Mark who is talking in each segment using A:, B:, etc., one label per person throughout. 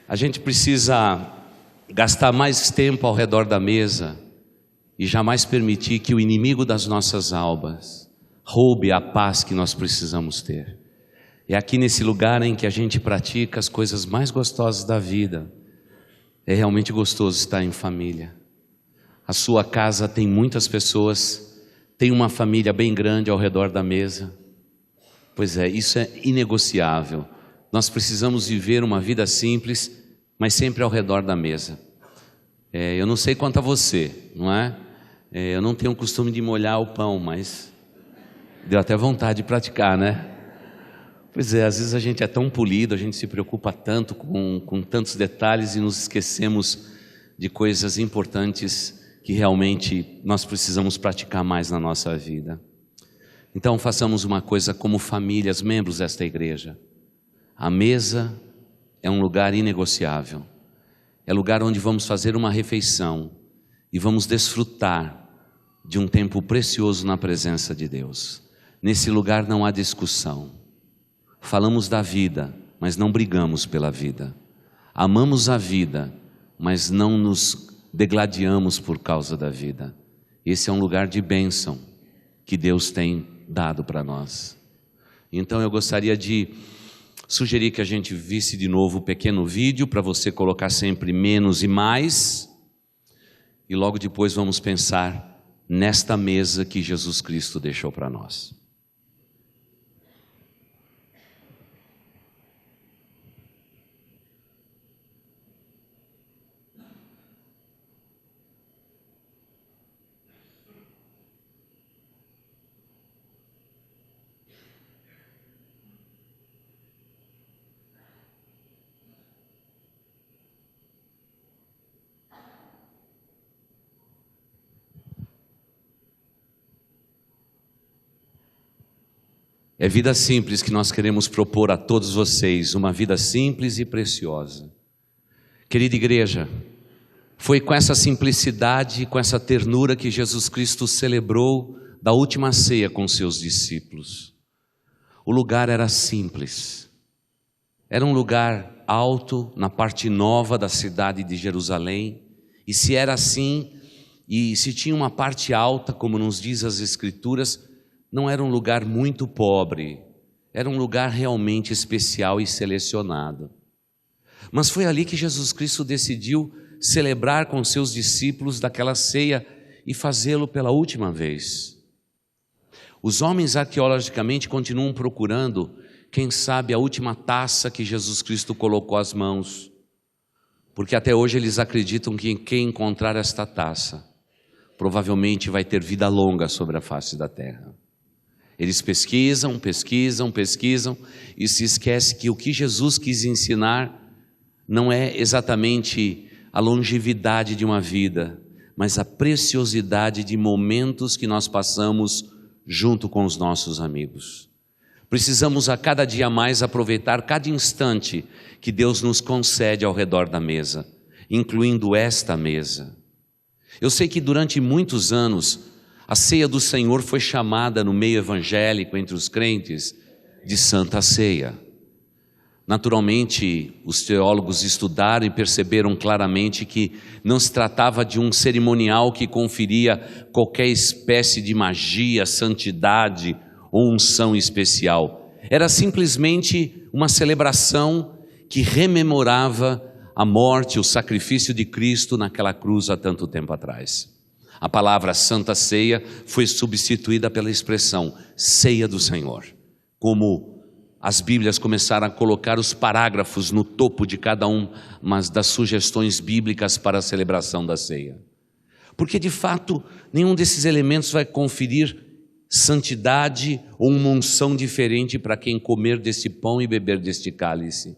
A: A gente precisa gastar mais tempo ao redor da mesa e jamais permitir que o inimigo das nossas almas roube a paz que nós precisamos ter. É aqui nesse lugar em que a gente pratica as coisas mais gostosas da vida. É realmente gostoso estar em família. A sua casa tem muitas pessoas, tem uma família bem grande ao redor da mesa. Pois é, isso é inegociável. Nós precisamos viver uma vida simples, mas sempre ao redor da mesa. Eu não sei quanto a você, não é? Eu não tenho o costume de molhar o pão, mas deu até vontade de praticar, né? Pois é, às vezes a gente é tão polido, a gente se preocupa tanto com tantos detalhes e nos esquecemos de coisas importantes que realmente nós precisamos praticar mais na nossa vida. Então façamos uma coisa como famílias, membros desta igreja. A mesa é um lugar inegociável. É lugar onde vamos fazer uma refeição e vamos desfrutar de um tempo precioso na presença de Deus. Nesse lugar não há discussão. Falamos da vida, mas não brigamos pela vida. Amamos a vida, mas não nos degladiamos por causa da vida. Esse é um lugar de bênção que Deus tem dado para nós. Então eu gostaria de sugerir que a gente visse de novo o pequeno vídeo para você colocar sempre menos e mais. E logo depois vamos pensar nesta mesa que Jesus Cristo deixou para nós. É vida simples que nós queremos propor a todos vocês, uma vida simples e preciosa. Querida igreja, foi com essa simplicidade, com essa ternura que Jesus Cristo celebrou da última ceia com seus discípulos. O lugar era simples, era um lugar alto na parte nova da cidade de Jerusalém, e se era assim, e se tinha uma parte alta, como nos diz as Escrituras, não era um lugar muito pobre, era um lugar realmente especial e selecionado. Mas foi ali que Jesus Cristo decidiu celebrar com seus discípulos daquela ceia e fazê-lo pela última vez. Os homens arqueologicamente continuam procurando, quem sabe, a última taça que Jesus Cristo colocou às mãos, porque até hoje eles acreditam que quem encontrar esta taça provavelmente vai ter vida longa sobre a face da terra. Eles pesquisam e se esquecem que o que Jesus quis ensinar não é exatamente a longevidade de uma vida, mas a preciosidade de momentos que nós passamos junto com os nossos amigos. Precisamos a cada dia mais aproveitar cada instante que Deus nos concede ao redor da mesa, incluindo esta mesa. Eu sei que durante muitos anos a ceia do Senhor foi chamada no meio evangélico, entre os crentes, de Santa Ceia. Naturalmente, os teólogos estudaram e perceberam claramente que não se tratava de um cerimonial que conferia qualquer espécie de magia, santidade ou unção especial. Era simplesmente uma celebração que rememorava a morte, o sacrifício de Cristo naquela cruz há tanto tempo atrás. A palavra Santa Ceia foi substituída pela expressão Ceia do Senhor, como as Bíblias começaram a colocar os parágrafos no topo de cada uma das sugestões bíblicas para a celebração da ceia. Porque de fato nenhum desses elementos vai conferir santidade ou uma unção diferente para quem comer deste pão e beber deste cálice.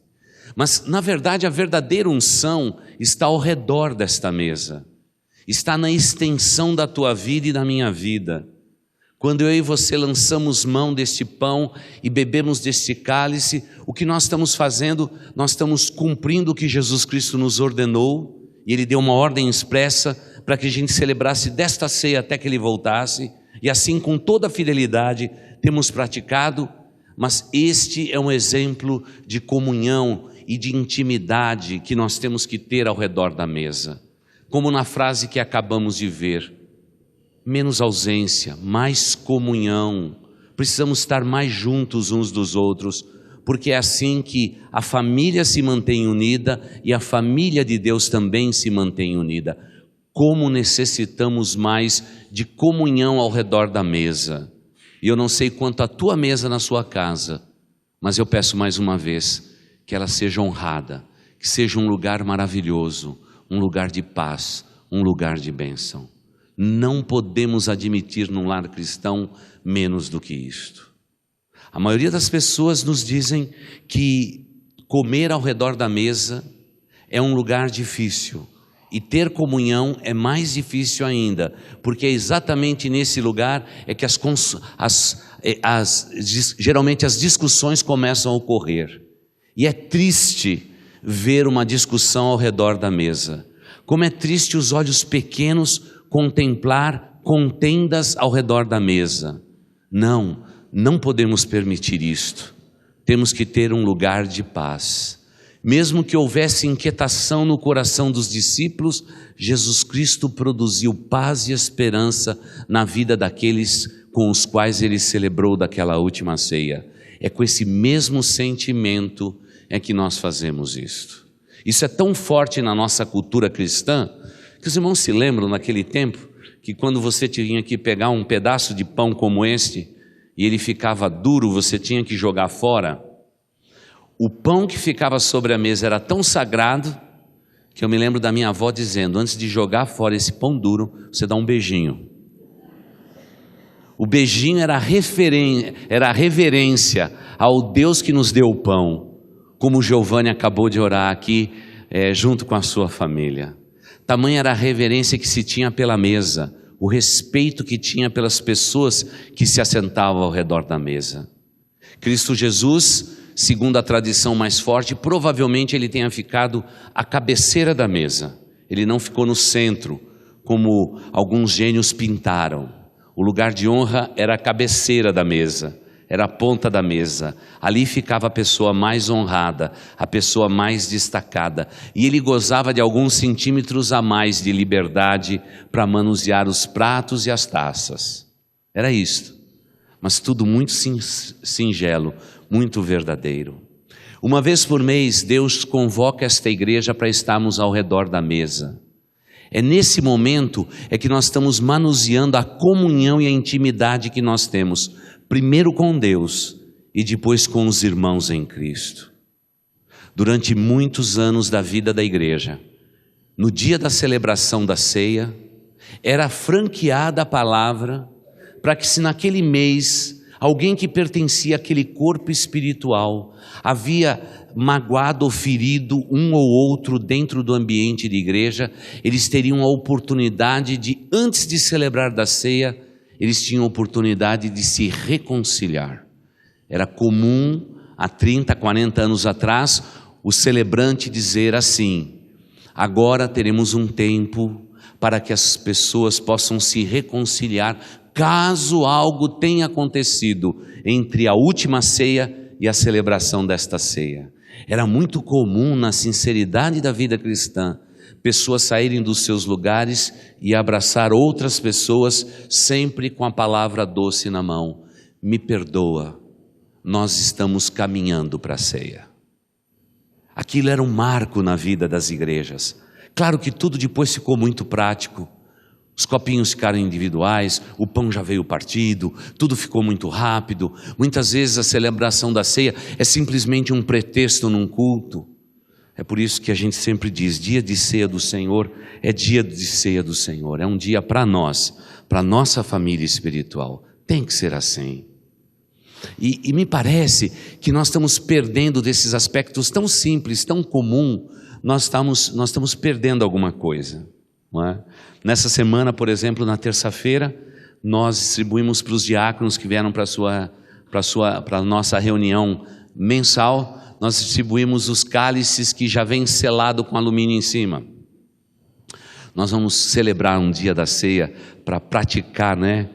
A: Mas na verdade a verdadeira unção está ao redor desta mesa. Está na extensão da tua vida e da minha vida. Quando eu e você lançamos mão deste pão e bebemos deste cálice, o que nós estamos fazendo? Nós estamos cumprindo o que Jesus Cristo nos ordenou, e Ele deu uma ordem expressa para que a gente celebrasse desta ceia até que Ele voltasse, e assim com toda a fidelidade temos praticado, mas este é um exemplo de comunhão e de intimidade que nós temos que ter ao redor da mesa. Como na frase que acabamos de ver, menos ausência, mais comunhão. Precisamos estar mais juntos uns dos outros, porque é assim que a família se mantém unida e a família de Deus também se mantém unida. Como necessitamos mais de comunhão ao redor da mesa. E eu não sei quanto a tua mesa na sua casa, mas eu peço mais uma vez que ela seja honrada, que seja um lugar maravilhoso, um lugar de paz, um lugar de bênção. Não podemos admitir num lar cristão menos do que isto. A maioria das pessoas nos dizem que comer ao redor da mesa é um lugar difícil. E ter comunhão é mais difícil ainda, porque é exatamente nesse lugar é que geralmente as discussões começam a ocorrer. E é triste ver uma discussão ao redor da mesa. Como é triste os olhos pequenos contemplar contendas ao redor da mesa. Não podemos permitir isto. Temos que ter um lugar de paz. Mesmo que houvesse inquietação no coração dos discípulos, Jesus Cristo produziu paz e esperança na vida daqueles com os quais ele celebrou daquela última ceia. É com esse mesmo sentimento é que nós fazemos isto. Isso é tão forte na nossa cultura cristã, que os irmãos se lembram naquele tempo, que quando você tinha que pegar um pedaço de pão como este, e ele ficava duro, você tinha que jogar fora. O pão que ficava sobre a mesa era tão sagrado, que eu me lembro da minha avó dizendo, antes de jogar fora esse pão duro, você dá um beijinho. O beijinho era a reverência ao Deus que nos deu o pão, como o Giovanni acabou de orar aqui, junto com a sua família. Tamanha era a reverência que se tinha pela mesa, o respeito que tinha pelas pessoas que se assentavam ao redor da mesa. Cristo Jesus, segundo a tradição mais forte, provavelmente ele tenha ficado à cabeceira da mesa. Ele não ficou no centro, como alguns gênios pintaram. O lugar de honra era a cabeceira da mesa, era a ponta da mesa. Ali ficava a pessoa mais honrada, a pessoa mais destacada. E ele gozava de alguns centímetros a mais de liberdade para manusear os pratos e as taças. Era isto, mas tudo muito singelo, muito verdadeiro. Uma vez por mês, Deus convoca esta igreja para estarmos ao redor da mesa. É nesse momento que nós estamos manuseando a comunhão e a intimidade que nós temos, primeiro com Deus e depois com os irmãos em Cristo. Durante muitos anos da vida da igreja, no dia da celebração da ceia, era franqueada a palavra para que, se naquele mês alguém que pertencia àquele corpo espiritual havia magoado ou ferido um ou outro dentro do ambiente de igreja, eles teriam a oportunidade de, antes de celebrar da ceia, eles tinham a oportunidade de se reconciliar. Era comum, há 30, 40 anos atrás, o celebrante dizer assim: agora teremos um tempo para que as pessoas possam se reconciliar, caso algo tenha acontecido entre a última ceia e a celebração desta ceia. Era muito comum, na sinceridade da vida cristã, pessoas saírem dos seus lugares e abraçar outras pessoas, sempre com a palavra doce na mão: me perdoa, nós estamos caminhando para a ceia. Aquilo era um marco na vida das igrejas. Claro que tudo depois ficou muito prático. Os copinhos ficaram individuais, o pão já veio partido, tudo ficou muito rápido. Muitas vezes a celebração da ceia é simplesmente um pretexto num culto. É por isso que a gente sempre diz, dia de ceia do Senhor é dia de ceia do Senhor. É um dia para nós, para a nossa família espiritual. Tem que ser assim. E me parece que nós estamos perdendo desses aspectos tão simples, tão comum, nós estamos perdendo alguma coisa. Não é? Nessa semana, por exemplo, na terça-feira, nós distribuímos para os diáconos que vieram para a nossa reunião mensal, nós distribuímos os cálices que já vêm selado com alumínio em cima. Nós vamos celebrar um dia da ceia para praticar, né,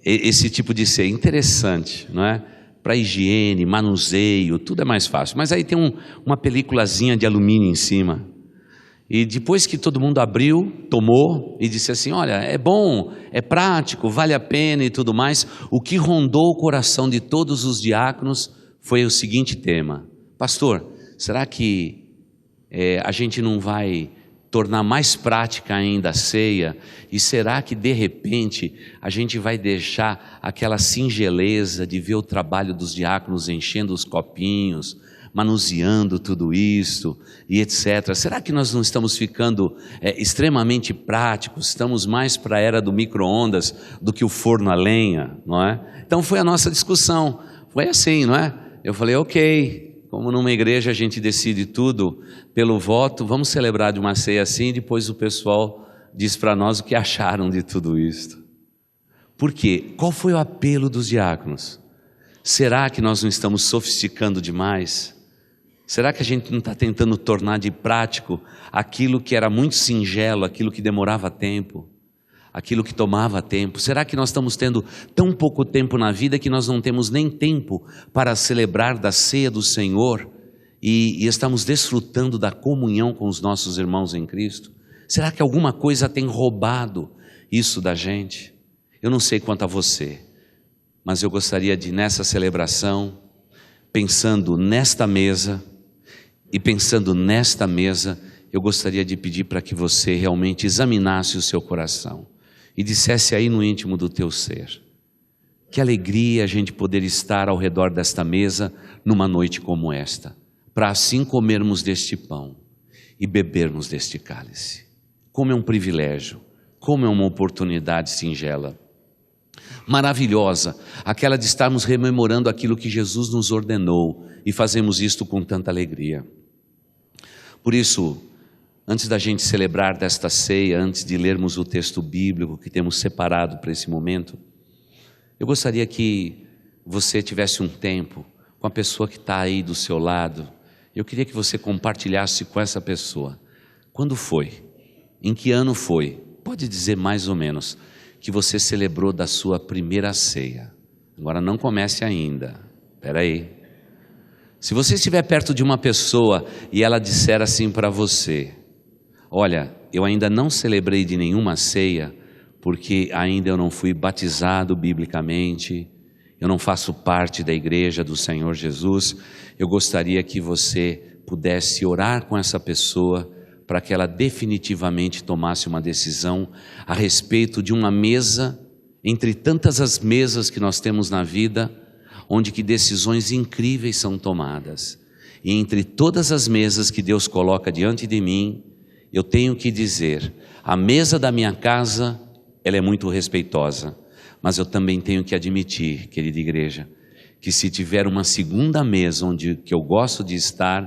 A: esse tipo de ceia. Interessante, não é? para higiene, manuseio, tudo é mais fácil. Mas aí tem uma peliculazinha de alumínio em cima. E depois que todo mundo abriu, tomou e disse assim: olha, é bom, é prático, vale a pena e tudo mais, o que rondou o coração de todos os diáconos foi o seguinte tema: pastor, será que a gente não vai tornar mais prática ainda a ceia? E será que de repente a gente vai deixar aquela singeleza de ver o trabalho dos diáconos enchendo os copinhos, manuseando tudo isso e etc. Será que nós não estamos ficando extremamente práticos? Estamos mais para a era do micro-ondas do que o forno a lenha, não é? Então foi a nossa discussão, foi assim, não é? Eu falei, ok, como numa igreja a gente decide tudo pelo voto, vamos celebrar de uma ceia assim, e depois o pessoal diz para nós o que acharam de tudo isso. Por quê? Qual foi o apelo dos diáconos? Será que nós não estamos sofisticando demais? Será que a gente não está tentando tornar de prático aquilo que era muito singelo, aquilo que demorava tempo, aquilo que tomava tempo? Será que nós estamos tendo tão pouco tempo na vida que nós não temos nem tempo para celebrar da ceia do Senhor e estamos desfrutando da comunhão com os nossos irmãos em Cristo? Será que alguma coisa tem roubado isso da gente? Eu não sei quanto a você, mas eu gostaria de, nessa celebração, pensando nesta mesa, eu gostaria de pedir para que você realmente examinasse o seu coração e dissesse aí no íntimo do teu ser: que alegria a gente poder estar ao redor desta mesa numa noite como esta, para assim comermos deste pão e bebermos deste cálice. Como é um privilégio, como é uma oportunidade singela, maravilhosa, aquela de estarmos rememorando aquilo que Jesus nos ordenou, e fazemos isto com tanta alegria. Por isso, antes da gente celebrar desta ceia, antes de lermos o texto bíblico que temos separado para esse momento, eu gostaria que você tivesse um tempo com a pessoa que está aí do seu lado. Eu queria que você compartilhasse com essa pessoa. Quando foi? Em que ano foi? Pode dizer mais ou menos que você celebrou da sua primeira ceia. Agora não comece ainda, espera aí. Se você estiver perto de uma pessoa e ela disser assim para você: olha, eu ainda não celebrei de nenhuma ceia, porque ainda eu não fui batizado biblicamente, eu não faço parte da igreja do Senhor Jesus, eu gostaria que você pudesse orar com essa pessoa para que ela definitivamente tomasse uma decisão a respeito de uma mesa, entre tantas as mesas que nós temos na vida, onde que decisões incríveis são tomadas. E entre todas as mesas que Deus coloca diante de mim, eu tenho que dizer: a mesa da minha casa, ela é muito respeitosa, mas eu também tenho que admitir, querida igreja, que se tiver uma segunda mesa que eu gosto de estar,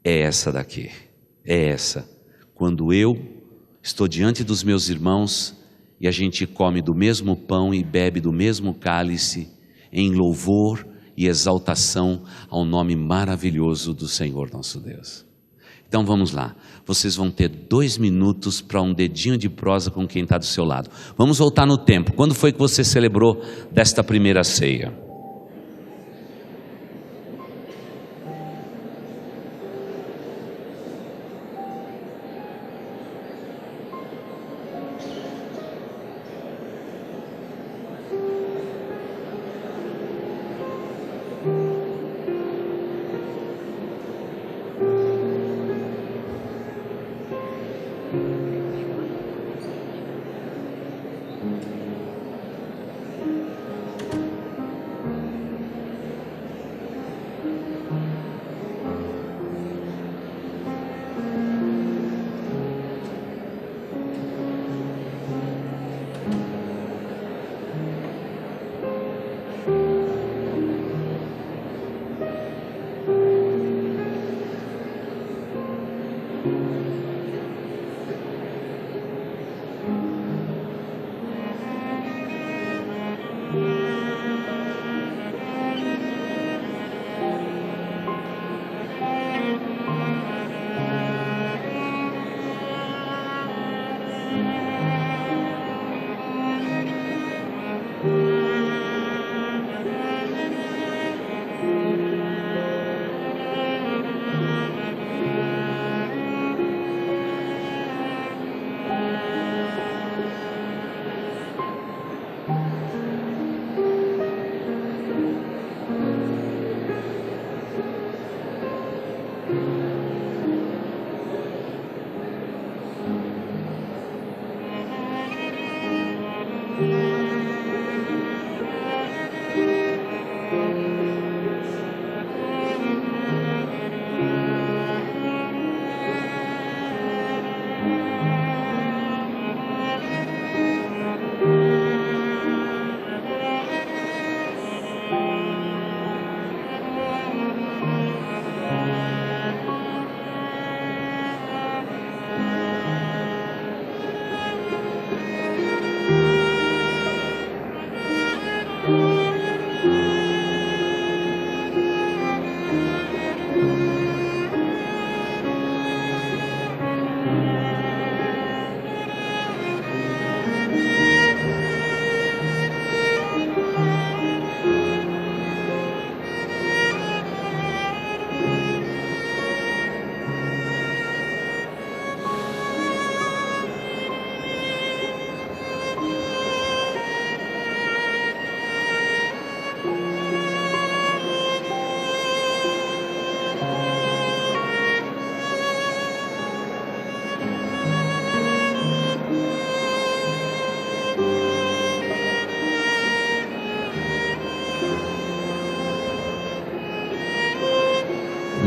A: é essa daqui. É essa, quando eu estou diante dos meus irmãos e a gente come do mesmo pão e bebe do mesmo cálice, em louvor e exaltação ao nome maravilhoso do Senhor nosso Deus. Então vamos lá, vocês vão ter 2 minutos para um dedinho de prosa com quem está do seu lado. Vamos voltar no tempo. Quando foi que você celebrou desta primeira ceia?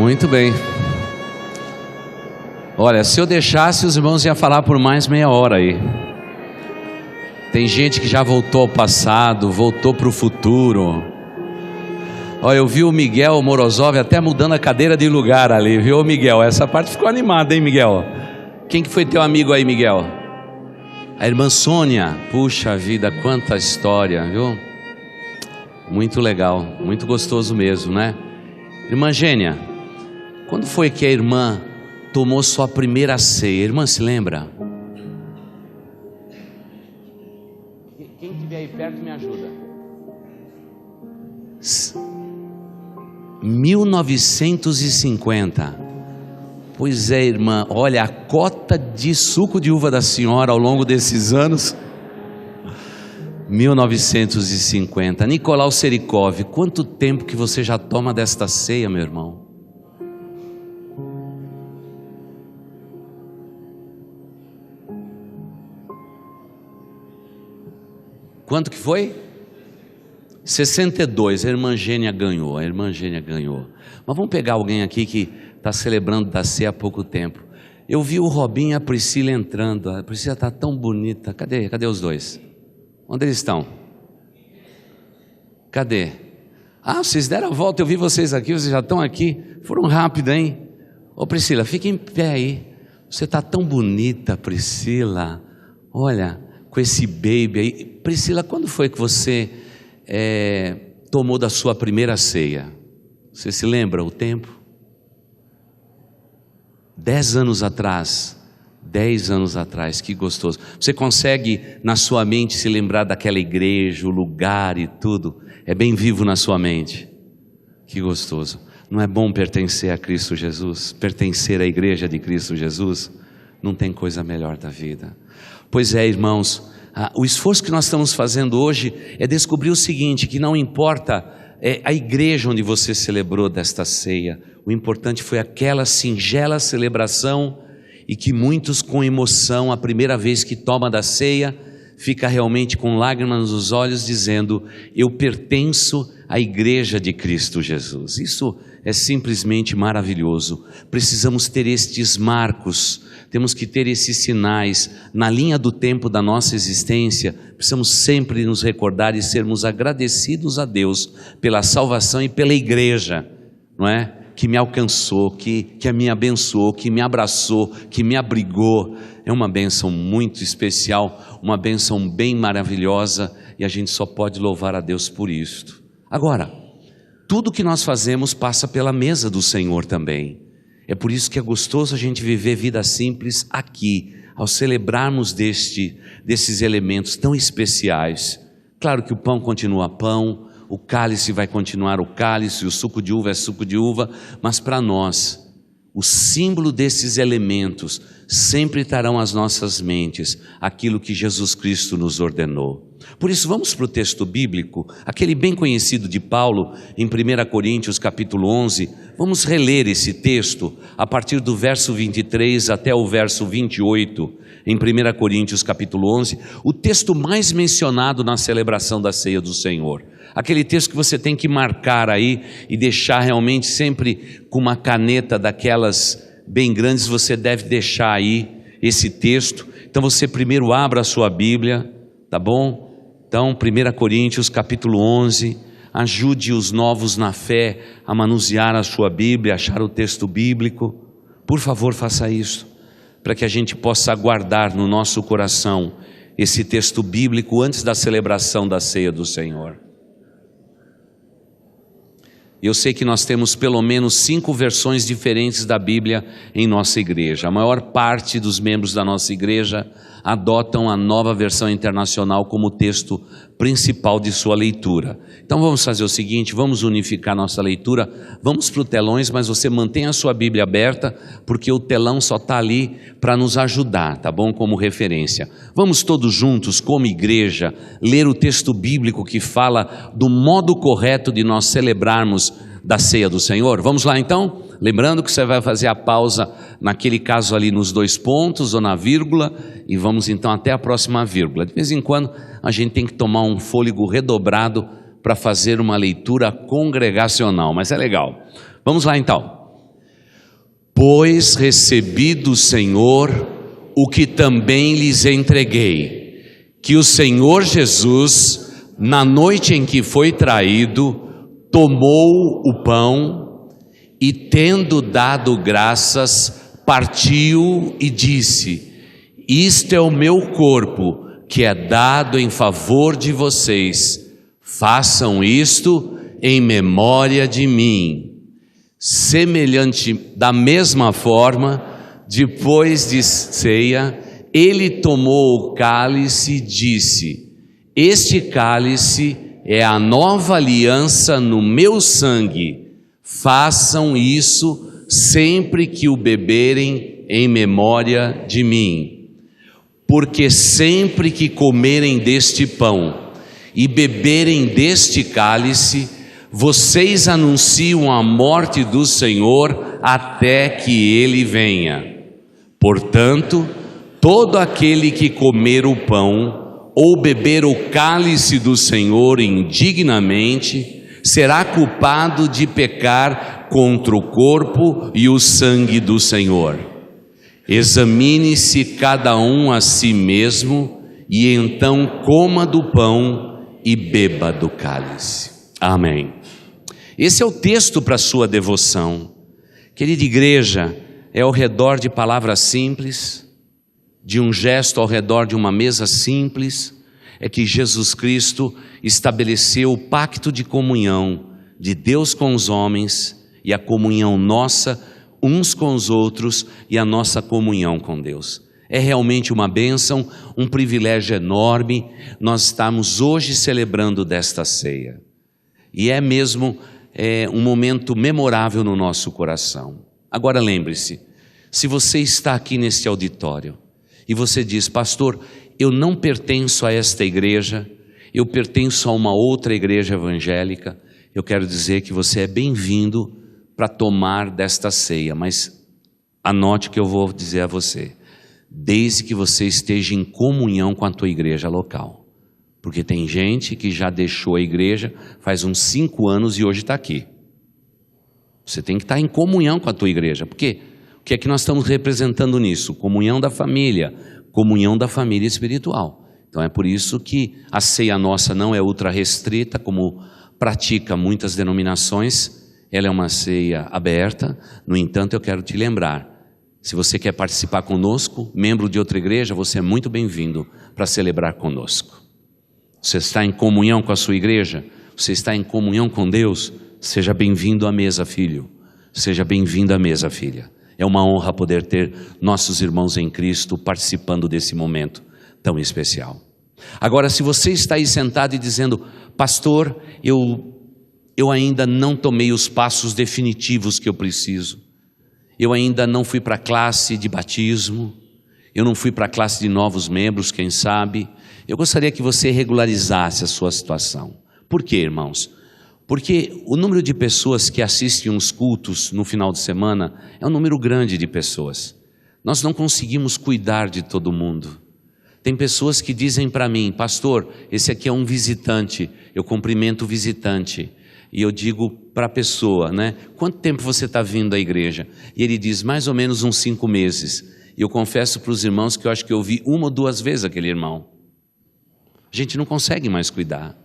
A: Muito bem. Olha, se eu deixasse, os irmãos iam falar por mais meia hora aí. Tem gente que já voltou ao passado, voltou para o futuro. Olha, eu vi o Miguel Morozov até mudando a cadeira de lugar ali, viu, Miguel? Essa parte ficou animada, hein, Miguel? Quem que foi teu amigo aí, Miguel? A irmã Sônia. Puxa vida, quanta história, viu? Muito legal, muito gostoso mesmo, né? Irmã Gênia, quando foi que a irmã tomou sua primeira ceia? A irmã se lembra? Quem estiver aí perto me ajuda. 1950. Pois é, irmã, olha a cota de suco de uva da senhora ao longo desses anos. 1950. Nicolau Serikov, quanto tempo que você já toma desta ceia, meu irmão? Quanto que foi? 62. A irmã Gênia ganhou. A irmã Gênia ganhou. Mas vamos pegar alguém aqui que está celebrando da ceia há pouco tempo. Eu vi o Robinho e a Priscila entrando. A Priscila está tão bonita. Cadê os dois? Onde eles estão? Cadê? Ah, vocês deram a volta, eu vi vocês aqui, vocês já estão aqui. Foram rápido, hein? Ô Priscila, fica em pé aí. Você está tão bonita, Priscila. Olha, com esse baby aí. Priscila, quando foi que você tomou da sua primeira ceia? Você se lembra o tempo? 10 anos atrás. 10 anos atrás, que gostoso. Você consegue na sua mente se lembrar daquela igreja, o lugar e tudo? É bem vivo na sua mente. Que gostoso. Não é bom pertencer a Cristo Jesus? Pertencer à igreja de Cristo Jesus? Não tem coisa melhor da vida. Pois é, irmãos, o esforço que nós estamos fazendo hoje é descobrir o seguinte, que não importa a igreja onde você celebrou desta ceia, o importante foi aquela singela celebração e que muitos com emoção, a primeira vez que toma da ceia, fica realmente com lágrimas nos olhos dizendo, eu pertenço à igreja de Cristo Jesus. Isso é simplesmente maravilhoso. Precisamos ter estes marcos, temos que ter esses sinais na linha do tempo da nossa existência. Precisamos sempre nos recordar e sermos agradecidos a Deus pela salvação e pela igreja, não é? Que me alcançou, que me abençoou, que me abraçou, que me abrigou. É uma bênção muito especial, uma bênção bem maravilhosa, e a gente só pode louvar a Deus por isto. Agora, tudo que nós fazemos passa pela mesa do Senhor também. É por isso que é gostoso a gente viver vida simples aqui, ao celebrarmos desses elementos tão especiais. Claro que o pão continua pão, o cálice vai continuar o cálice, o suco de uva é suco de uva, mas para nós, o símbolo desses elementos sempre estarão às nossas mentes, aquilo que Jesus Cristo nos ordenou. Por isso vamos para o texto bíblico, aquele bem conhecido de Paulo, em 1 Coríntios capítulo 11, vamos reler esse texto, a partir do verso 23 até o verso 28, em 1 Coríntios capítulo 11, o texto mais mencionado na celebração da ceia do Senhor. Aquele texto que você tem que marcar aí e deixar realmente sempre com uma caneta daquelas bem grandes, você deve deixar aí esse texto. Então você primeiro abra a sua Bíblia, tá bom? Então 1 Coríntios capítulo 11, ajude os novos na fé a manusear a sua Bíblia, achar o texto bíblico. Por favor, faça isso, para que a gente possa guardar no nosso coração esse texto bíblico antes da celebração da ceia do Senhor. Eu sei que nós temos pelo menos 5 versões diferentes da Bíblia em nossa igreja. A maior parte dos membros da nossa igreja adotam a Nova Versão Internacional como texto principal de sua leitura. Então vamos fazer o seguinte, vamos unificar nossa leitura, vamos para o telões, mas você mantenha a sua Bíblia aberta, porque o telão só está ali para nos ajudar, tá bom? Como referência. Vamos todos juntos, como igreja, ler o texto bíblico que fala do modo correto de nós celebrarmos da ceia do Senhor. Vamos lá então? Lembrando que você vai fazer a pausa naquele caso ali nos 2 pontos ou na vírgula, e vamos então até a próxima vírgula. De vez em quando a gente tem que tomar um fôlego redobrado para fazer uma leitura congregacional, mas é legal. Vamos lá então. pois recebi do Senhor o que também lhes entreguei, que o Senhor Jesus, na noite em que foi traído, tomou o pão e, tendo dado graças, partiu e disse: isto é o meu corpo, que é dado em favor de vocês. Façam isto em memória de mim. Da mesma forma, depois de ceia, ele tomou o cálice e disse: este cálice é a nova aliança no meu sangue. Façam isso sempre que o beberem em memória de mim. Porque sempre que comerem deste pão e beberem deste cálice, vocês anunciam a morte do Senhor até que Ele venha. Portanto, todo aquele que comer o pão ou beber o cálice do Senhor indignamente, será culpado de pecar contra o corpo e o sangue do Senhor. Examine-se cada um a si mesmo, e então coma do pão e beba do cálice. Amém. Esse é o texto para a sua devoção. Querida igreja, é ao redor de palavras simples, de um gesto ao redor de uma mesa simples, é que Jesus Cristo estabeleceu o pacto de comunhão de Deus com os homens e a comunhão nossa uns com os outros e a nossa comunhão com Deus. É realmente uma bênção, um privilégio enorme nós estamos hoje celebrando desta ceia. E é mesmo um momento memorável no nosso coração. Agora lembre-se, se você está aqui neste auditório e você diz: pastor, eu não pertenço a esta igreja, eu pertenço a uma outra igreja evangélica, eu quero dizer que você é bem-vindo para tomar desta ceia, mas anote o que eu vou dizer a você: desde que você esteja em comunhão com a tua igreja local, porque tem gente que já deixou a igreja faz uns 5 anos e hoje está aqui. Você tem que estar em comunhão com a tua igreja, porque o que é que nós estamos representando nisso? Comunhão da família espiritual. Então é por isso que a ceia nossa não é ultra restrita, como pratica muitas denominações. Ela é uma ceia aberta. No entanto, eu quero te lembrar, se você quer participar conosco, membro de outra igreja, você é muito bem-vindo para celebrar conosco. Você está em comunhão com a sua igreja? Você está em comunhão com Deus? Seja bem-vindo à mesa, filho. Seja bem-vindo à mesa, filha. É uma honra poder ter nossos irmãos em Cristo participando desse momento tão especial. Agora, se você está aí sentado e dizendo: pastor, eu ainda não tomei os passos definitivos que eu preciso, eu ainda não fui para a classe de batismo, eu não fui para a classe de novos membros, quem sabe, eu gostaria que você regularizasse a sua situação. Por quê, irmãos? Porque o número de pessoas que assistem uns cultos no final de semana é um número grande de pessoas. Nós não conseguimos cuidar de todo mundo. Tem pessoas que dizem para mim: pastor, esse aqui é um visitante, eu cumprimento o visitante. E eu digo para a pessoa, quanto tempo você está vindo à igreja? E ele diz: mais ou menos uns 5 meses. E eu confesso para os irmãos que eu acho que eu vi 1 ou 2 vezes aquele irmão. A gente não consegue mais cuidar.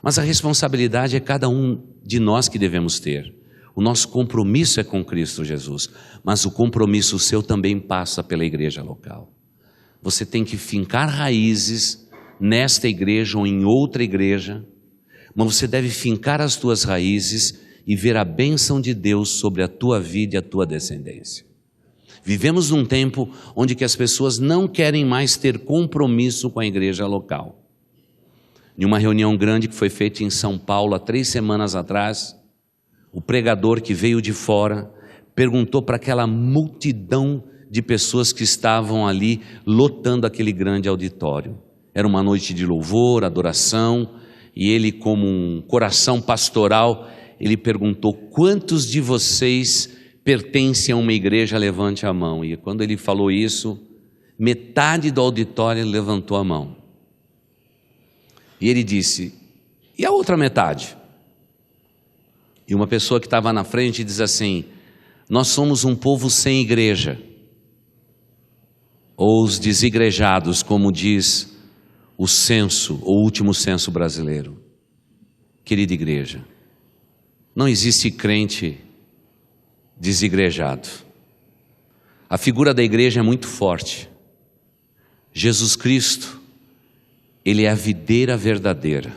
A: Mas a responsabilidade é cada um de nós que devemos ter. O nosso compromisso é com Cristo Jesus, mas o compromisso seu também passa pela igreja local. Você tem que fincar raízes nesta igreja ou em outra igreja, mas você deve fincar as tuas raízes e ver a bênção de Deus sobre a tua vida e a tua descendência. Vivemos num tempo onde que as pessoas não querem mais ter compromisso com a igreja local. Em uma reunião grande que foi feita em São Paulo há 3 semanas atrás, o pregador que veio de fora perguntou para aquela multidão de pessoas que estavam ali lotando aquele grande auditório. Era uma noite de louvor, adoração, e ele, como um coração pastoral, ele perguntou: quantos de vocês pertencem a uma igreja? Levante a mão. E quando ele falou isso, metade do auditório levantou a mão. E ele disse: e a outra metade? E uma pessoa que estava na frente diz assim: Nós somos um povo sem igreja, ou os desigrejados, como diz o censo, o último censo brasileiro. Querida igreja, não existe crente desigrejado. A figura da igreja é muito forte. Jesus Cristo, Ele é a videira verdadeira.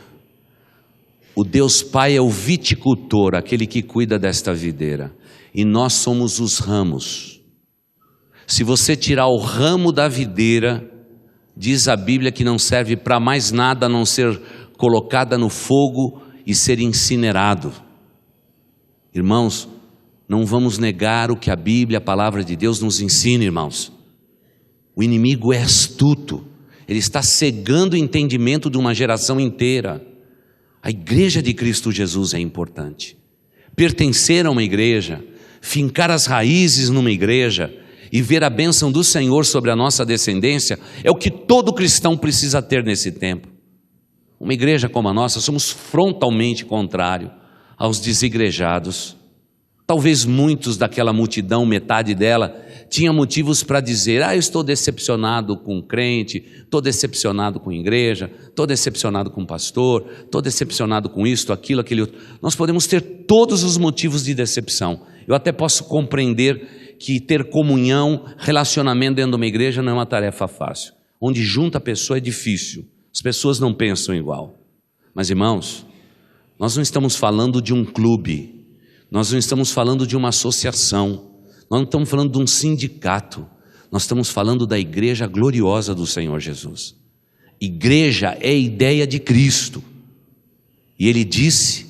A: O Deus Pai é o viticultor, aquele que cuida desta videira. E nós somos os ramos. Se você tirar o ramo da videira, diz a Bíblia que não serve para mais nada a não ser colocada no fogo e ser incinerado. Irmãos, não vamos negar o que a Bíblia, a palavra de Deus nos ensina, irmãos. O inimigo é astuto, ele está cegando o entendimento de uma geração inteira. A igreja de Cristo Jesus é importante. Pertencer a uma igreja, fincar as raízes numa igreja e ver a bênção do Senhor sobre a nossa descendência é o que todo cristão precisa ter nesse tempo. Uma igreja como a nossa, somos frontalmente contrários aos desigrejados. Talvez muitos daquela multidão, metade dela, tinha motivos para dizer: eu estou decepcionado com crente, estou decepcionado com igreja, estou decepcionado com pastor, estou decepcionado com isto, aquilo, aquele outro. Nós podemos ter todos os motivos de decepção. Eu até posso compreender que ter comunhão, relacionamento dentro de uma igreja não é uma tarefa fácil. Onde junta a pessoa é difícil, as pessoas não pensam igual. Mas irmãos, nós não estamos falando de um clube, nós não estamos falando de uma associação, nós não estamos falando de um sindicato, nós estamos falando da igreja gloriosa do Senhor Jesus. Igreja é a ideia de Cristo, e Ele disse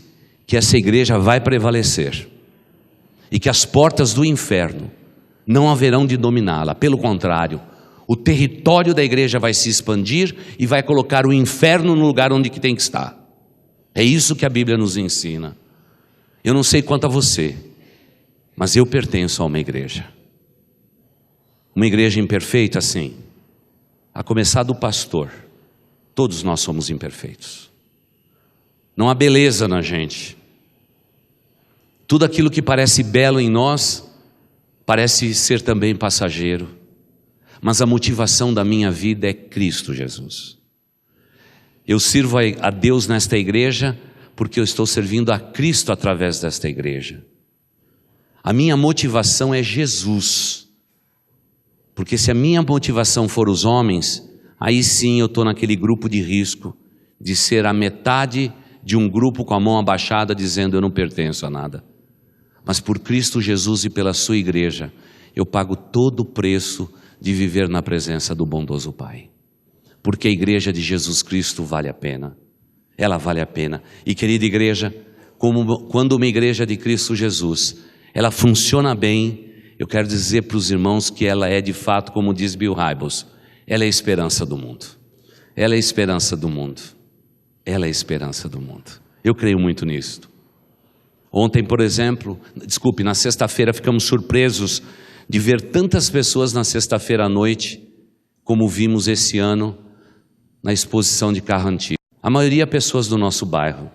A: que essa igreja vai prevalecer, e que as portas do inferno não haverão de dominá-la. Pelo contrário, o território da igreja vai se expandir e vai colocar o inferno no lugar onde que tem que estar. É isso que a Bíblia nos ensina. Eu não sei quanto a você, mas eu pertenço a uma igreja. Uma igreja imperfeita, sim. A começar do pastor. Todos nós somos imperfeitos. Não há beleza na gente. Tudo aquilo que parece belo em nós, parece ser também passageiro. Mas a motivação da minha vida é Cristo Jesus. Eu sirvo a Deus nesta igreja porque eu estou servindo a Cristo através desta igreja. A minha motivação é Jesus. Porque se a minha motivação for os homens, aí sim eu estou naquele grupo de risco de ser a metade de um grupo com a mão abaixada dizendo: eu não pertenço a nada. Mas por Cristo Jesus e pela sua igreja, eu pago todo o preço de viver na presença do bondoso Pai. Porque a igreja de Jesus Cristo vale a pena. Ela vale a pena. E querida igreja, quando uma igreja de Cristo Jesus, ela funciona bem, eu quero dizer para os irmãos que ela é de fato, como diz Bill Hybels, ela é a esperança do mundo. Ela é a esperança do mundo. Ela é a esperança do mundo. Eu creio muito nisso. Ontem, por exemplo, na sexta-feira ficamos surpresos de ver tantas pessoas na sexta-feira à noite, como vimos esse ano na exposição de carro antigo. A maioria pessoas do nosso bairro.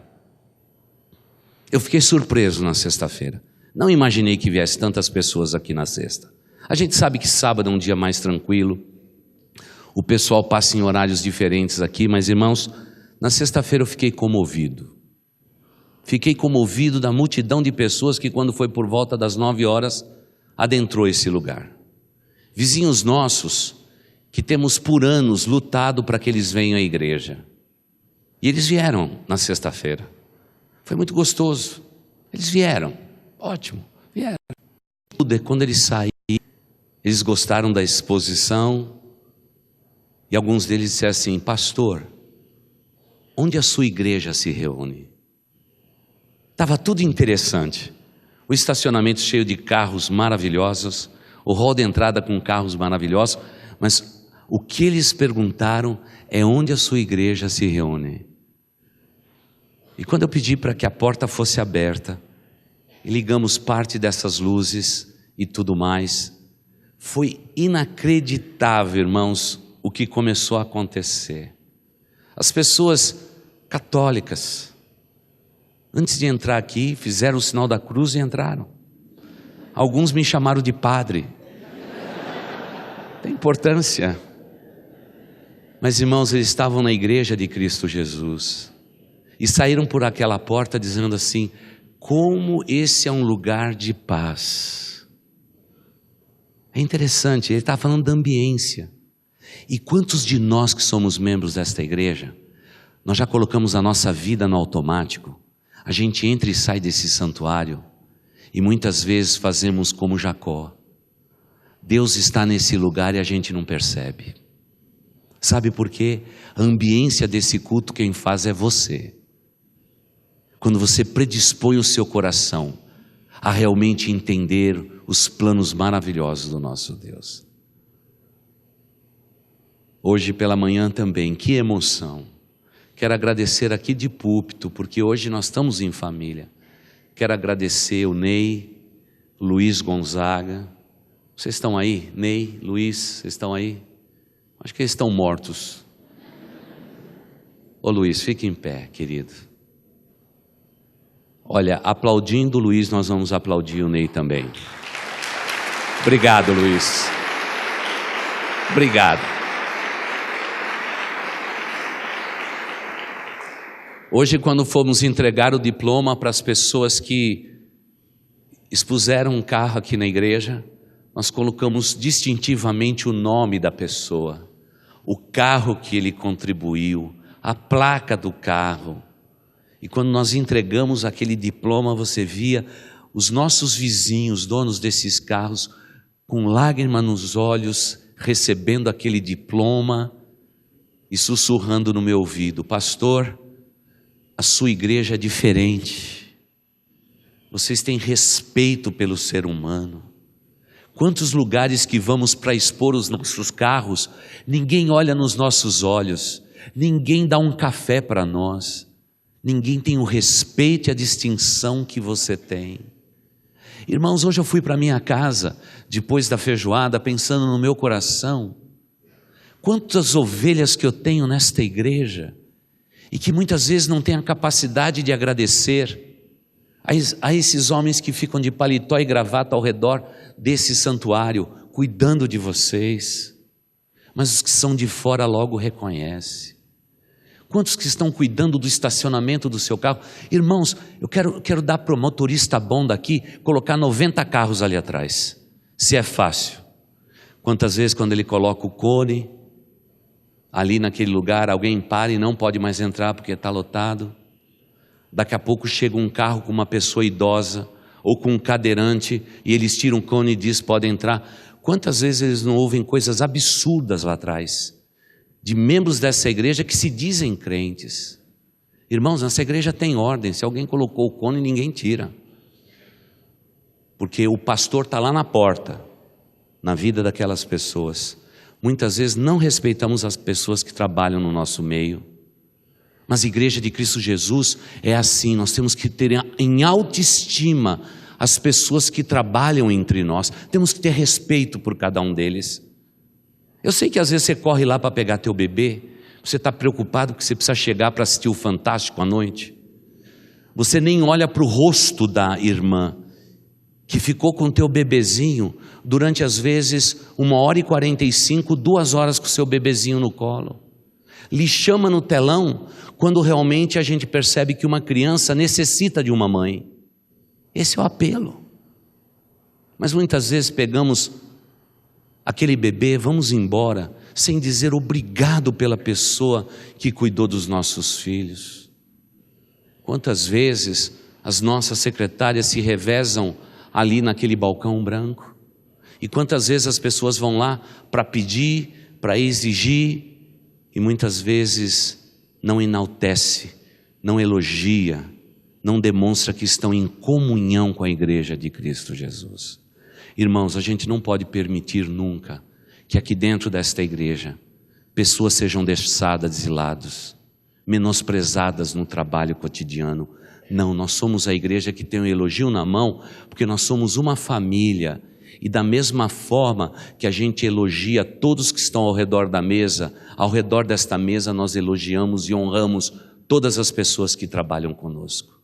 A: Eu fiquei surpreso na sexta-feira. Não imaginei que viesse tantas pessoas aqui na sexta. A gente sabe que sábado é um dia mais tranquilo. O pessoal passa em horários diferentes aqui, mas irmãos, na sexta-feira eu fiquei comovido. Fiquei comovido da multidão de pessoas que quando foi por volta das 9 horas, adentrou esse lugar. Vizinhos nossos, que temos por anos lutado para que eles venham à igreja. E eles vieram na sexta-feira. Foi muito gostoso. Eles vieram. Ótimo, vieram. Quando eles saíram, eles gostaram da exposição. E alguns deles disseram assim: pastor, onde a sua igreja se reúne? Estava tudo interessante. O estacionamento cheio de carros maravilhosos, o hall de entrada com carros maravilhosos, mas o que eles perguntaram é onde a sua igreja se reúne. E quando eu pedi para que a porta fosse aberta, e ligamos parte dessas luzes e tudo mais, foi inacreditável, irmãos, o que começou a acontecer. As pessoas católicas, antes de entrar aqui, fizeram o sinal da cruz e entraram. Alguns me chamaram de padre. Tem importância. Mas, irmãos, eles estavam na igreja de Cristo Jesus e saíram por aquela porta dizendo assim: como esse é um lugar de paz. É interessante, ele está falando da ambiência. E quantos de nós que somos membros desta igreja, nós já colocamos a nossa vida no automático? A gente entra e sai desse santuário e muitas vezes fazemos como Jacó. Deus está nesse lugar e a gente não percebe. Sabe por quê? A ambiência desse culto quem faz é você. Quando você predispõe o seu coração a realmente entender os planos maravilhosos do nosso Deus. Hoje pela manhã também, que emoção. Quero agradecer aqui de púlpito, porque hoje nós estamos em família. Quero agradecer o Ney, Luiz Gonzaga. Vocês estão aí? Ney, Luiz, vocês estão aí? Acho que eles estão mortos. Ô Luiz, fique em pé, querido. Olha, aplaudindo o Luiz, nós vamos aplaudir o Ney também. Obrigado, Luiz. Obrigado. Hoje, quando fomos entregar o diploma para as pessoas que expuseram um carro aqui na igreja, nós colocamos distintivamente o nome da pessoa, o carro que ele contribuiu, a placa do carro. E quando nós entregamos aquele diploma, você via os nossos vizinhos, donos desses carros, com lágrima nos olhos, recebendo aquele diploma e sussurrando no meu ouvido: pastor, a sua igreja é diferente, vocês têm respeito pelo ser humano. Quantos lugares que vamos para expor os nossos carros, ninguém olha nos nossos olhos, ninguém dá um café para nós, ninguém tem o respeito e a distinção que você tem. Irmãos, hoje eu fui para minha casa, depois da feijoada, pensando no meu coração, quantas ovelhas que eu tenho nesta igreja, e que muitas vezes não têm a capacidade de agradecer a esses homens que ficam de paletó e gravata ao redor desse santuário, cuidando de vocês, mas os que são de fora logo reconhecem. Quantos que estão cuidando do estacionamento do seu carro? Irmãos, eu quero dar para o motorista bom daqui, colocar 90 carros ali atrás, se é fácil. Quantas vezes quando ele coloca o cone, ali naquele lugar, alguém para e não pode mais entrar porque está lotado. Daqui a pouco chega um carro com uma pessoa idosa, ou com um cadeirante, e eles tiram o cone e diz: pode entrar. Quantas vezes eles não ouvem coisas absurdas lá atrás, de membros dessa igreja que se dizem crentes. Irmãos, nessa igreja tem ordem, se alguém colocou o cone, ninguém tira, porque o pastor está lá na porta, na vida daquelas pessoas. Muitas vezes não respeitamos as pessoas que trabalham no nosso meio, mas a igreja de Cristo Jesus é assim, nós temos que ter em autoestima as pessoas que trabalham entre nós, temos que ter respeito por cada um deles. Eu sei que às vezes você corre lá para pegar teu bebê, você está preocupado porque você precisa chegar para assistir o Fantástico à noite, você nem olha para o rosto da irmã, que ficou com teu bebezinho durante às vezes 1h45, 2 horas com o seu bebezinho no colo, lhe chama no telão, quando realmente a gente percebe que uma criança necessita de uma mãe. Esse é o apelo. Mas muitas vezes pegamos aquele bebê, vamos embora, sem dizer obrigado pela pessoa que cuidou dos nossos filhos. Quantas vezes as nossas secretárias se revezam ali naquele balcão branco, e quantas vezes as pessoas vão lá para pedir, para exigir, e muitas vezes não enaltece, não elogia, não demonstra que estão em comunhão com a igreja de Cristo Jesus. Irmãos, a gente não pode permitir nunca que aqui dentro desta igreja pessoas sejam deixadas de lado, menosprezadas no trabalho cotidiano. Não, nós somos a igreja que tem um elogio na mão, porque nós somos uma família, e da mesma forma que a gente elogia todos que estão ao redor da mesa, ao redor desta mesa nós elogiamos e honramos todas as pessoas que trabalham conosco.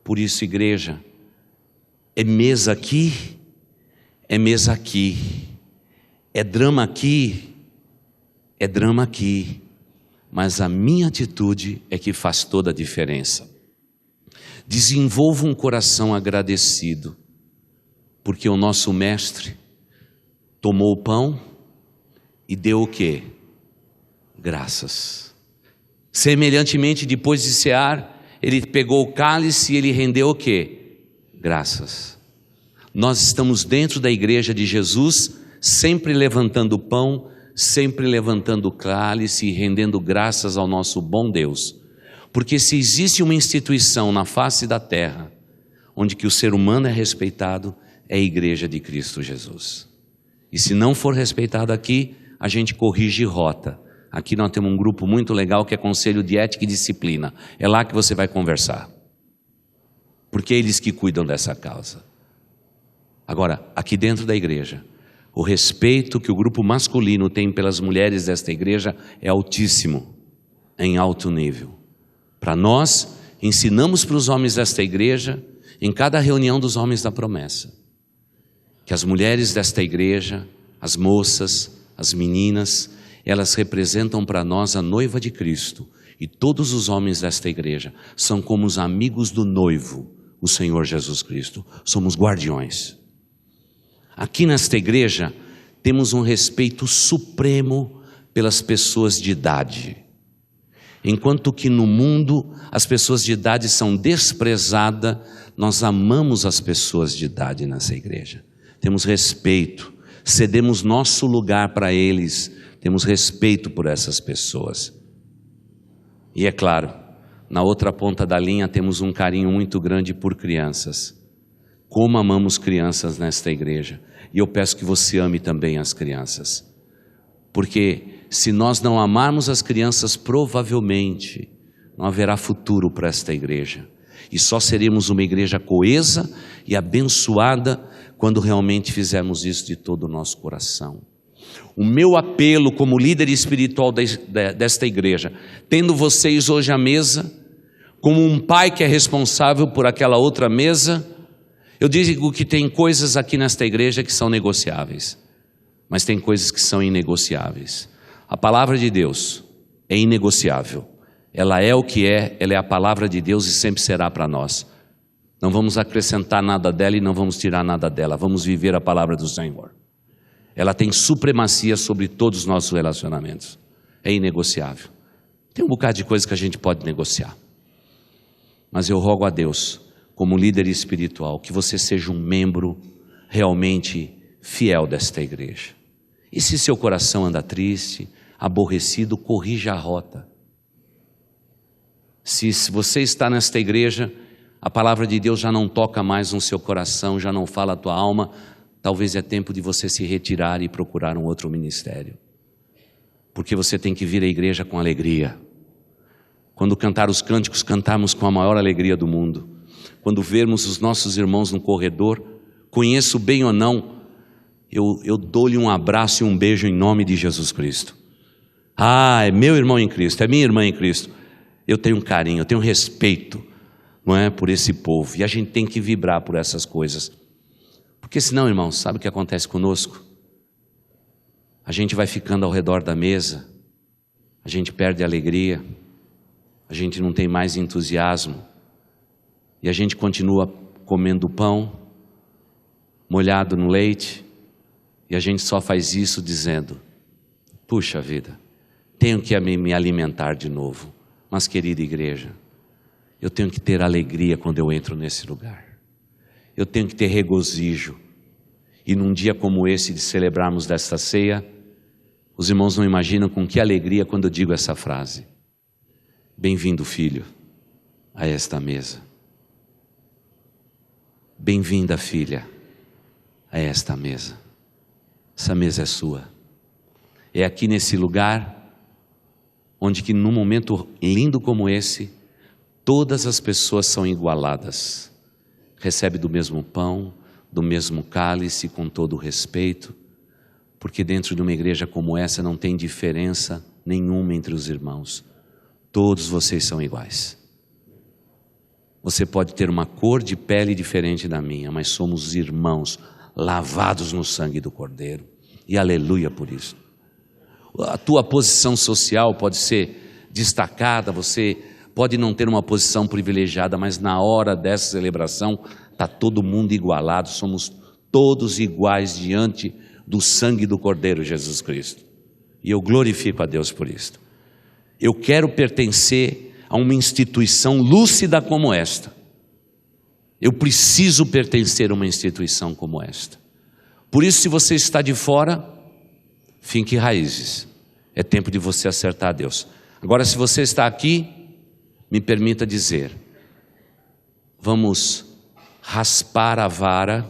A: Por isso, igreja, É mesa aqui, é mesa aqui. É drama aqui, é drama aqui. Mas a minha atitude é que faz toda a diferença. Desenvolva um coração agradecido, porque o nosso mestre tomou o pão e deu o quê? Graças. Semelhantemente, depois de cear, ele pegou o cálice e ele rendeu o quê? Graças. Nós estamos dentro da igreja de Jesus, sempre levantando o pão, sempre levantando o cálice e rendendo graças ao nosso bom Deus. Porque se existe uma instituição na face da terra, onde que o ser humano é respeitado, é a igreja de Cristo Jesus. E se não for respeitado aqui, a gente corrige rota. Aqui nós temos um grupo muito legal que é Conselho de Ética e Disciplina. É lá que você vai conversar. Porque é eles que cuidam dessa causa. Agora, aqui dentro da igreja, o respeito que o grupo masculino tem pelas mulheres desta igreja é altíssimo, é em alto nível. Para nós, ensinamos para os homens desta igreja, em cada reunião dos homens da promessa, que as mulheres desta igreja, as moças, as meninas, elas representam para nós a noiva de Cristo. E todos os homens desta igreja são como os amigos do noivo, o Senhor Jesus Cristo. Somos guardiões. Aqui nesta igreja temos um respeito supremo pelas pessoas de idade. Enquanto que no mundo as pessoas de idade são desprezadas, nós amamos as pessoas de idade nessa igreja. Temos respeito, cedemos nosso lugar para eles, temos respeito por essas pessoas. E é claro, na outra ponta da linha temos um carinho muito grande por crianças. Como amamos crianças nesta igreja. E eu peço que você ame também as crianças. Porque se nós não amarmos as crianças, provavelmente não haverá futuro para esta igreja. E só seremos uma igreja coesa e abençoada quando realmente fizermos isso de todo o nosso coração. O meu apelo como líder espiritual desta igreja, tendo vocês hoje à mesa, como um pai que é responsável por aquela outra mesa, eu digo que tem coisas aqui nesta igreja que são negociáveis, mas tem coisas que são inegociáveis. A palavra de Deus é inegociável. Ela é o que é, ela é a palavra de Deus e sempre será para nós. Não vamos acrescentar nada dela e não vamos tirar nada dela. Vamos viver a palavra do Senhor. Ela tem supremacia sobre todos os nossos relacionamentos. É inegociável. Tem um bocado de coisa que a gente pode negociar. Mas eu rogo a Deus, como líder espiritual, que você seja um membro realmente fiel desta igreja. E se seu coração anda triste, aborrecido, corrija a rota. Se você está nesta igreja, a palavra de Deus já não toca mais no seu coração, já não fala a tua alma, talvez é tempo de você se retirar e procurar um outro ministério. Porque você tem que vir à igreja com alegria. Quando cantar os cânticos, cantarmos com a maior alegria do mundo. Quando vermos os nossos irmãos no corredor, conheço bem ou não, eu dou-lhe um abraço e um beijo em nome de Jesus Cristo. Ah, é meu irmão em Cristo, é minha irmã em Cristo. Eu tenho um carinho, eu tenho um respeito, não é, por esse povo. E a gente tem que vibrar por essas coisas. Porque senão, irmãos, sabe o que acontece conosco? A gente vai ficando ao redor da mesa, a gente perde a alegria, a gente não tem mais entusiasmo, e a gente continua comendo pão, molhado no leite, e a gente só faz isso dizendo, puxa vida, tenho que me alimentar de novo. Mas querida igreja, eu tenho que ter alegria quando eu entro nesse lugar. Eu tenho que ter regozijo. E num dia como esse de celebrarmos desta ceia, os irmãos não imaginam com que alegria quando eu digo essa frase. Bem-vindo, filho, a esta mesa. Bem-vinda, filha, a esta mesa. Essa mesa é sua. É aqui nesse lugar onde que num momento lindo como esse, todas as pessoas são igualadas. Recebe do mesmo pão, do mesmo cálice, com todo o respeito, porque dentro de uma igreja como essa não tem diferença nenhuma entre os irmãos. Todos vocês são iguais. Você pode ter uma cor de pele diferente da minha, mas somos irmãos, lavados no sangue do Cordeiro. E aleluia por isso. A tua posição social pode ser destacada, você pode não ter uma posição privilegiada, mas na hora dessa celebração está todo mundo igualado, somos todos iguais diante do sangue do Cordeiro Jesus Cristo. E eu glorifico a Deus por isso. Eu quero pertencer a uma instituição lúcida como esta. Eu preciso pertencer a uma instituição como esta. Por isso, se você está de fora, finque raízes. É tempo de você acertar a Deus. Agora, se você está aqui, me permita dizer, vamos raspar a vara,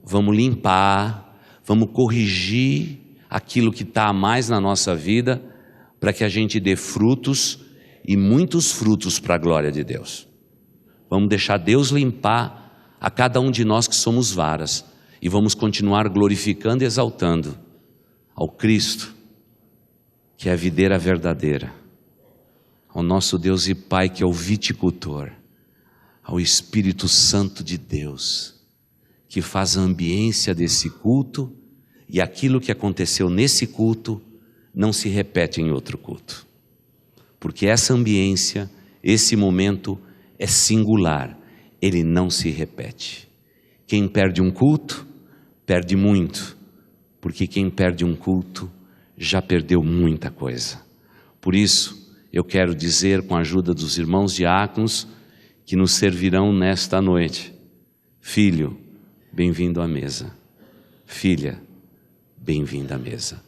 A: vamos limpar, vamos corrigir aquilo que está a mais na nossa vida, para que a gente dê frutos, e muitos frutos para a glória de Deus. Vamos deixar Deus limpar a cada um de nós que somos varas, e vamos continuar glorificando e exaltando ao Cristo, que é a videira verdadeira, ao nosso Deus e Pai, que é o viticultor, ao Espírito Santo de Deus, que faz a ambiência desse culto, e aquilo que aconteceu nesse culto não se repete em outro culto. Porque essa ambiência, esse momento é singular, ele não se repete. Quem perde um culto, perde muito, porque quem perde um culto já perdeu muita coisa. Por isso, eu quero dizer com a ajuda dos irmãos diáconos que nos servirão nesta noite: filho, bem-vindo à mesa. Filha, bem-vinda à mesa.